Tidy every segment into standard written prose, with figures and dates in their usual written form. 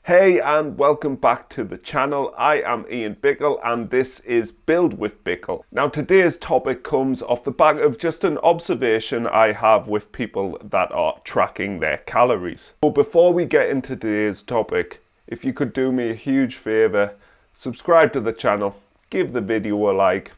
Hey and welcome back to the channel. I am Ian Bickle and this is Build with Bickle. Now today's topic comes off the back of just an observation I have with people that are tracking their calories. So before we get into today's topic, if you could do me a huge favour, subscribe to the channel, give the video a like,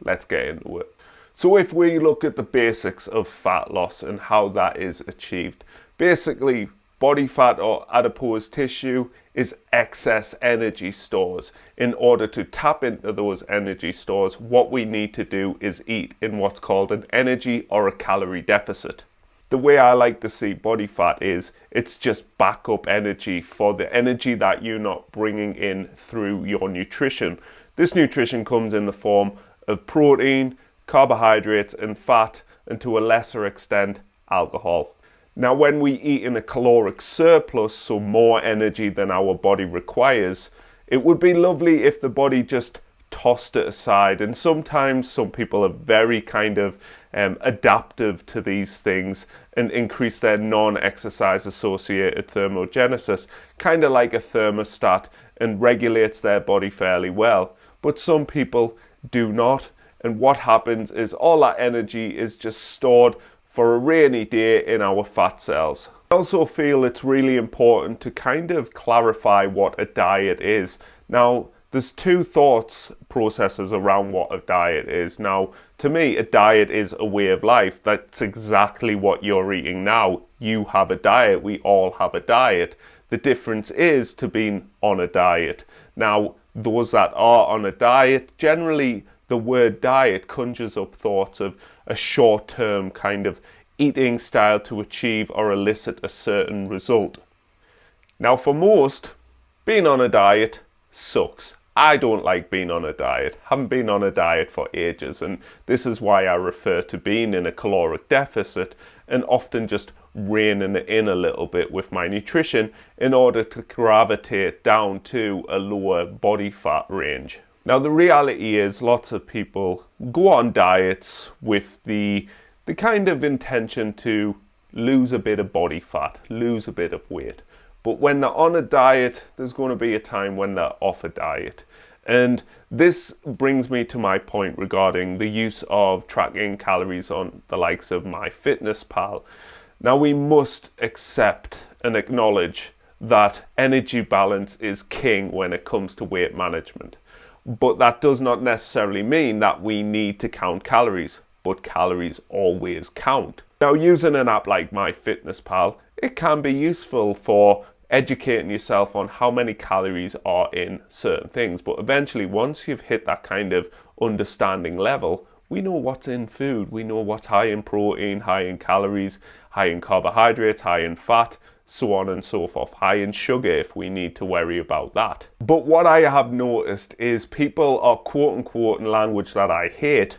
let's get into it. So if we look at the basics of fat loss and how that is achieved, basically body fat or adipose tissue is excess energy stores. In order to tap into those energy stores, what we need to do is eat in what's called an energy or a calorie deficit. The way I like to see body fat is it's just backup energy for the energy that you're not bringing in through your nutrition. This nutrition comes in the form of protein, carbohydrates and fat, and to a lesser extent alcohol. Now when we eat in a caloric surplus, so more energy than our body requires, it would be lovely if the body just tossed it aside. And sometimes some people are very adaptive to these things and increase their non-exercise associated thermogenesis, kind of like a thermostat, and regulates their body fairly well. But some people do not, and what happens is all that energy is just stored for a rainy day in our fat cells. I also feel it's really important to kind of clarify what a diet is. Now, there's two thoughts processes around what a diet is. Now, to me, a diet is a way of life. That's exactly what you're eating now. You have a diet. We all have a diet. The difference is to being on a diet. Now, those that are on a diet, generally the word diet conjures up thoughts of a short-term kind of eating style to achieve or elicit a certain result. Now for most, being on a diet sucks. I don't like being on a diet. Haven't been on a diet for ages, and this is why I refer to being in a caloric deficit and often just reining it in a little bit with my nutrition in order to gravitate down to a lower body fat range. Now the reality is lots of people go on diets with the kind of intention to lose a bit of body fat, lose a bit of weight. But when they're on a diet, there's going to be a time when they're off a diet. And this brings me to my point regarding the use of tracking calories on the likes of MyFitnessPal. Now we must accept and acknowledge that energy balance is king when it comes to weight management. But that does not necessarily mean that we need to count calories, but calories always count. Now using an app like MyFitnessPal, it can be useful for educating yourself on how many calories are in certain things. But eventually, once you've hit that kind of understanding level, we know what's in food. We know what's high in protein, high in calories, high in carbohydrates, high in fat, so on and so forth, high in sugar if we need to worry about that. But what I have noticed is people are quote unquote, in language that I hate,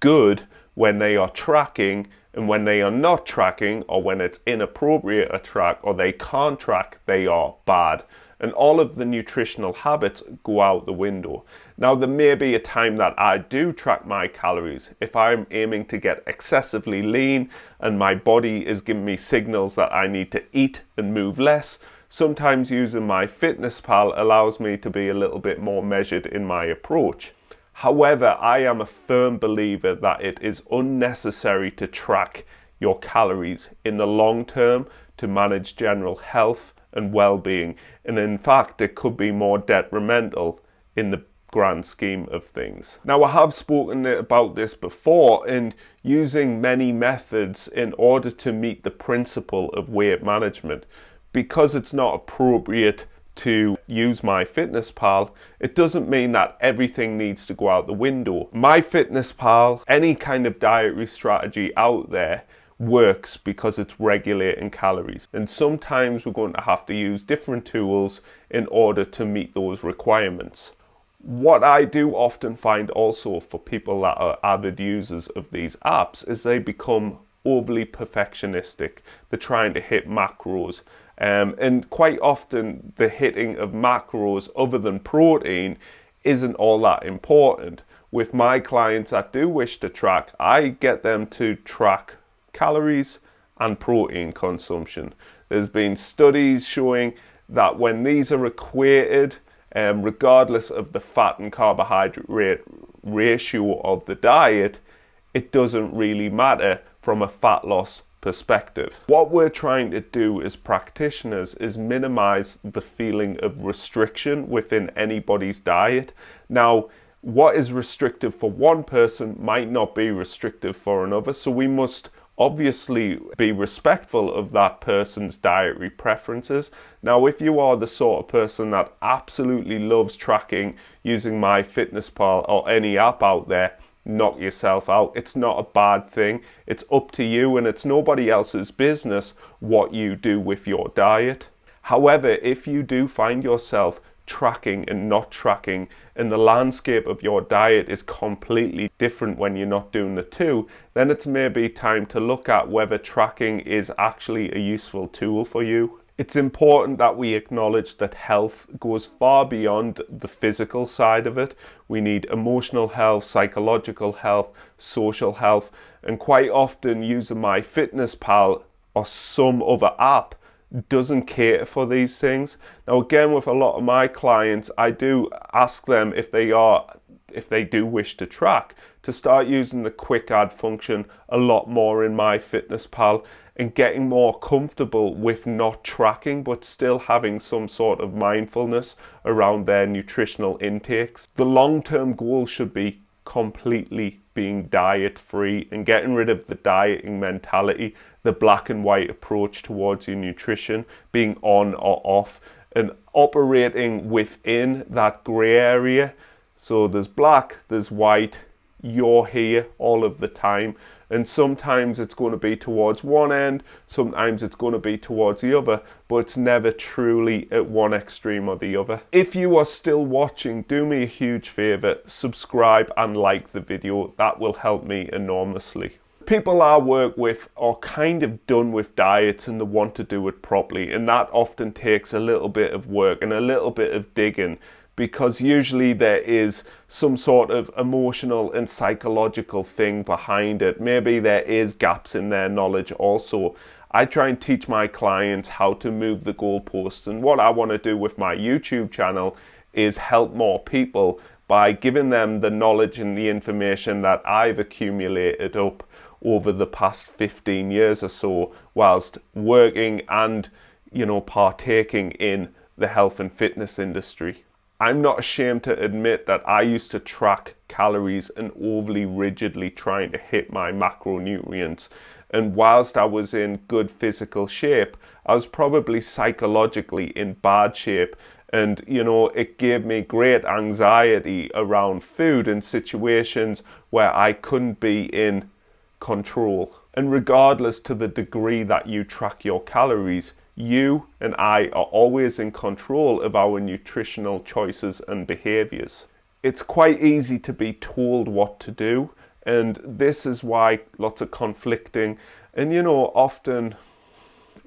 good when they are tracking, and when they are not tracking or when it's inappropriate to track or they can't track, they are bad. And all of the nutritional habits go out the window. Now there may be a time that I do track my calories. If I'm aiming to get excessively lean and my body is giving me signals that I need to eat and move less, sometimes using MyFitnessPal allows me to be a little bit more measured in my approach. However, I am a firm believer that it is unnecessary to track your calories in the long term to manage general health and well-being, and in fact it could be more detrimental in the grand scheme of things. Now I have spoken about this before, and using many methods in order to meet the principle of weight management. Because it's not appropriate to use MyFitnessPal, it doesn't mean that everything needs to go out the window. MyFitnessPal, any kind of dietary strategy out there, works because it's regulating calories, and sometimes we're going to have to use different tools in order to meet those requirements. What I do often find also for people that are avid users of these apps is they become overly perfectionistic. They're trying to hit macros, and quite often the hitting of macros other than protein isn't all that important. With my clients that do wish to track, I get them to track calories and protein consumption. There's been studies showing that when these are equated, regardless of the fat and carbohydrate ratio of the diet, it doesn't really matter from a fat loss perspective. What we're trying to do as practitioners is minimize the feeling of restriction within anybody's diet. Now, what is restrictive for one person might not be restrictive for another, so we must obviously be respectful of that person's dietary preferences. Now, if you are the sort of person that absolutely loves tracking using MyFitnessPal or any app out there, knock yourself out. It's not a bad thing. It's up to you, and it's nobody else's business what you do with your diet. However, if you do find yourself tracking and not tracking, and the landscape of your diet is completely different when you're not doing the two, then it's maybe time to look at whether tracking is actually a useful tool for you. It's important that we acknowledge that health goes far beyond the physical side of it. We need emotional health, psychological health, social health, and quite often using MyFitnessPal or some other app doesn't cater for these things. Now, again, with a lot of my clients, I do ask them if they do wish to track, to start using the quick add function a lot more in MyFitnessPal and getting more comfortable with not tracking but still having some sort of mindfulness around their nutritional intakes. The long-term goal should be completely being diet free and getting rid of the dieting mentality, the black and white approach towards your nutrition, being on or off, and operating within that gray area. So there's black, there's white, you're here all of the time, and sometimes it's going to be towards one end, sometimes it's going to be towards the other, but it's never truly at one extreme or the other. If you are still watching, do me a huge favor, subscribe and like the video. That will help me enormously. People I work with are kind of done with diets and they want to do it properly, and that often takes a little bit of work and a little bit of digging, because usually there is some sort of emotional and psychological thing behind it. Maybe there is gaps in their knowledge also. I try and teach my clients how to move the goalposts, and what I want to do with my YouTube channel is help more people by giving them the knowledge and the information that I've accumulated up over the past 15 years or so whilst working and, partaking in the health and fitness industry. I'm not ashamed to admit that I used to track calories and overly rigidly trying to hit my macronutrients. And whilst I was in good physical shape, I was probably psychologically in bad shape. And, it gave me great anxiety around food in situations where I couldn't be in control. And regardless to the degree that you track your calories, you and I are always in control of our nutritional choices and behaviors. It's quite easy to be told what to do, and this is why lots of conflicting and often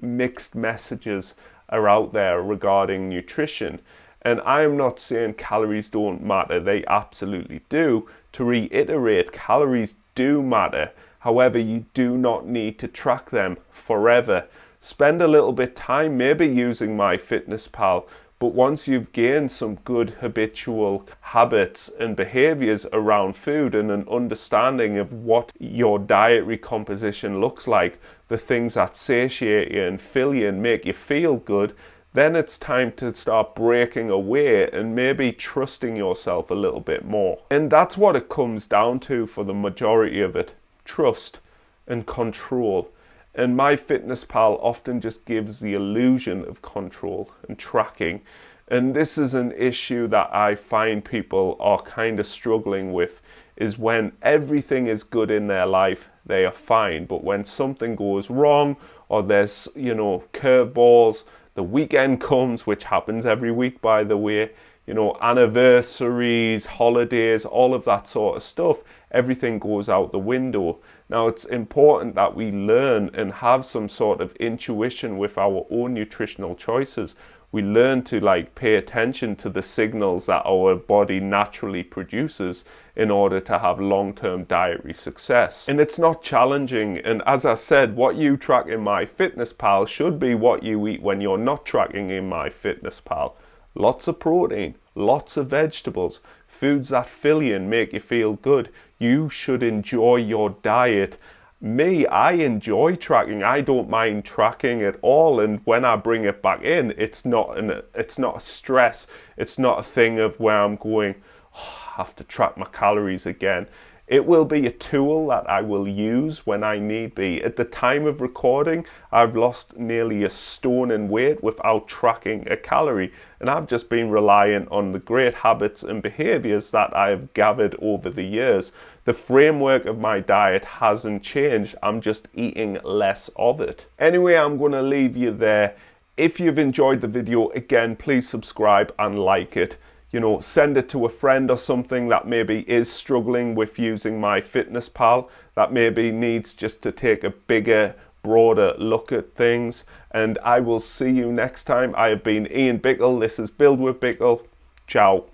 mixed messages are out there regarding nutrition. And I am not saying calories don't matter, they absolutely do. To reiterate, calories do matter. However, you do not need to track them forever. Spend a little bit time maybe using MyFitnessPal, but once you've gained some good habitual habits and behaviors around food and an understanding of what your dietary composition looks like, the things that satiate you and fill you and make you feel good, then it's time to start breaking away and maybe trusting yourself a little bit more. And that's what it comes down to for the majority of it: trust and control. And MyFitnessPal often just gives the illusion of control and tracking. And this is an issue that I find people are kind of struggling with, is when everything is good in their life, they are fine. But when something goes wrong, or there's, curveballs, the weekend comes, which happens every week, by the way, anniversaries, holidays, all of that sort of stuff, everything goes out the window. Now, it's important that we learn and have some sort of intuition with our own nutritional choices. We learn to like pay attention to the signals that our body naturally produces in order to have long-term dietary success. And it's not challenging. And as I said, what you track in MyFitnessPal should be what you eat when you're not tracking in MyFitnessPal. Lots of protein, lots of vegetables, foods that fill you and make you feel good. You should enjoy your diet. Me, I enjoy tracking. I don't mind tracking at all, and when I bring it back in, it's not a stress. It's not a thing of where I'm going, oh, I have to track my calories again. It will be a tool that I will use when I need be. At the time of recording, I've lost nearly a stone in weight without tracking a calorie, and I've just been reliant on the great habits and behaviors that I have gathered over the years. The framework of my diet hasn't changed. I'm just eating less of it. Anyway, I'm going to leave you there. If you've enjoyed the video, again, please subscribe and like it. You know, send it to a friend or something that maybe is struggling with using MyFitnessPal, that maybe needs just to take a bigger, broader look at things. And I will see you next time. I have been Ian Bickle. This is Build with Bickle. Ciao.